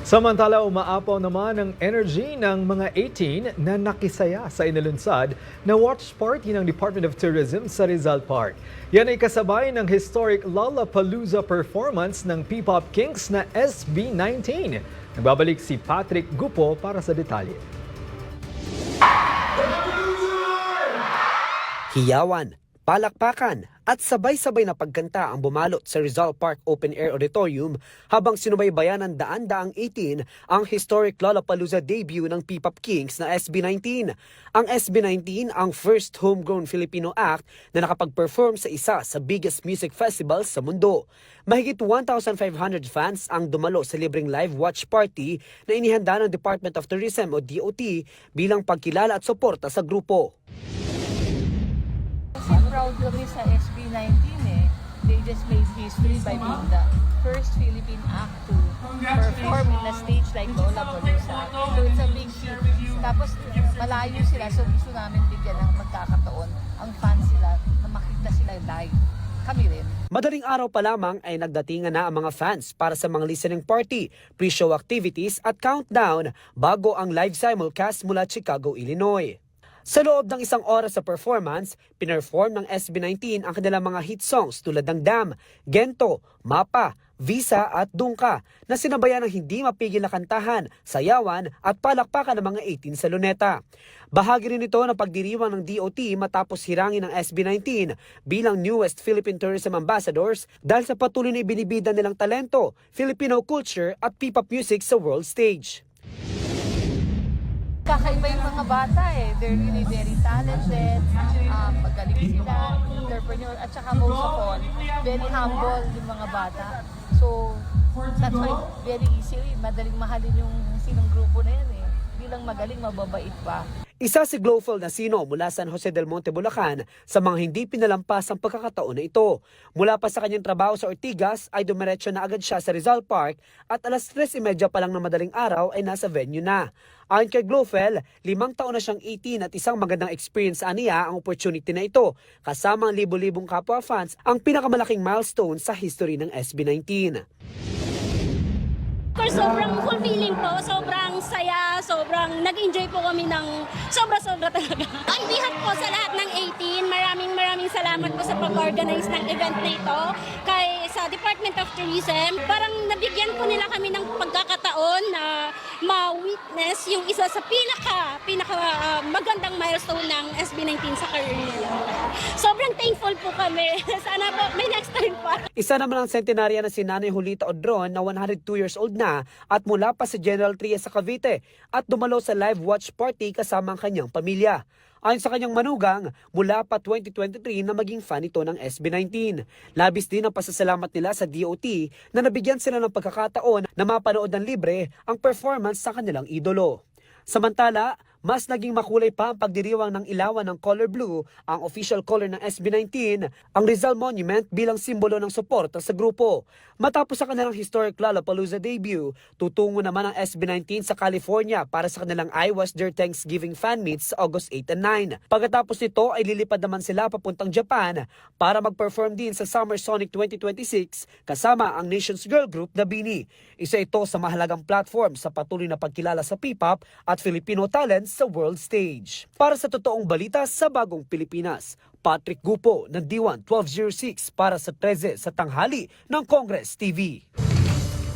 Samantala, umaapaw naman ang energy ng mga 18 na nakisaya sa inilunsad na watch party ng Department of Tourism sa Rizal Park. Yan ay kasabay ng historic Lollapalooza performance ng P-Pop Kings na SB19. Nagbabalik si Patrick Gupo para sa detalye. Hiyawan, palakpakan at sabay-sabay na pagkanta ang bumalot sa Rizal Park Open Air Auditorium habang sinubaybayan ng daan-daang 18 ang historic Lollapalooza debut ng P-Pop Kings na SB19. Ang SB19 ang first homegrown Filipino act na nakapag-perform sa isa sa biggest music festivals sa mundo. Mahigit 1,500 fans ang dumalo sa libreng live watch party na inihanda ng Department of Tourism o DOT bilang pagkilala at suporta sa grupo. Proud kami sa SB19 eh. They just made history by being the first Philippine act to perform in a stage like Lollapalooza. So it's a big hit. Tapos malayo sila, so gusto namin bigyan ng magkakataon ang fans sila na makita sila live. Kami rin. Madaling araw pa lamang ay nagdatingan na ang mga fans para sa mga listening party, pre-show activities at countdown bago ang live simulcast mula Chicago, Illinois. Sa loob ng isang oras sa performance, pinerform ng SB19 ang kanilang mga hit songs tulad ng Dam, Gento, Mapa, Visa at Dungka na sinabayan ng hindi mapigil na kantahan, sayawan at palakpakan ng mga 18 sa Luneta. Bahagi rin ito ng pagdiriwang ng DOT matapos hirangin ng SB19 bilang newest Philippine Tourism Ambassadors dahil sa patuloy na ibinibida nilang talento, Filipino culture at P-pop music sa world stage. Kakaiba yung mga bata eh. They're really very talented, magaling sila, entrepreneur, at saka most of all, very humble yung mga bata. So, that's why very easy, madaling mahalin yung sinong grupo na yan eh. Bilang magaling, mababait pa. Isa si Glofel Nasino mula San Jose del Monte, Bulacan sa mga hindi pinalampas ang pagkakataon na ito. Mula pa sa kanyang trabaho sa Ortigas ay dumiretso na agad siya sa Rizal Park at alas 3:30 pa lang ng madaling araw ay nasa venue na. Ayon kay Glofel, 5 taon na siyang 18 at isang magandang experience aniya ang opportunity na ito. Kasama ang libo-libong kapwa fans ang pinakamalaking milestone sa history ng SB19. Sobrang fulfilling po, sobrang saya, sobrang nag-enjoy po kami ng sobra-sobra talaga. On behalf po sa lahat ng 18, maraming salamat po sa pag-organize ng event na ito. Kay sa Department of Tourism, parang nabigyan po nila kami ng pagkakataon na ma-witness yung isa sa pinaka magandang milestone ng SB19 sa career nila. Sobrang thankful po kami. Sana po may next time pa. Isa naman ang sentenarya na si Nanay Julita Odron na 102 years old na at mula pa sa General Trias sa Cavite at dumalo sa live watch party kasama ang kanyang pamilya. Ayon sa kanyang manugang, mula pa 2023 na maging fan ito ng SB19. Labis din ang pasasalamat nila sa DOT na nabigyan sila ng pagkakataon na mapanood ng libre ang performance sa kanilang idolo. Samantala, mas naging makulay pa ang pagdiriwang ng ilawan ng color blue, ang official color ng SB19, ang Rizal Monument bilang simbolo ng suporta sa grupo. Matapos sa kanilang historic Lollapalooza debut, tutungo naman ang SB19 sa California para sa kanilang I Was There Thanksgiving fan meets sa August 8 and 9. Pagkatapos nito ay lilipad naman sila papuntang Japan para mag-perform din sa Summer Sonic 2026 kasama ang nation's girl group na BINI. Isa ito sa mahalagang platform sa patuloy na pagkilala sa P-pop at Filipino talents sa world stage. Para sa totoong balita sa Bagong Pilipinas, Patrick Gupo ng D1 1206 para sa 13 sa tanghali ng Congress TV.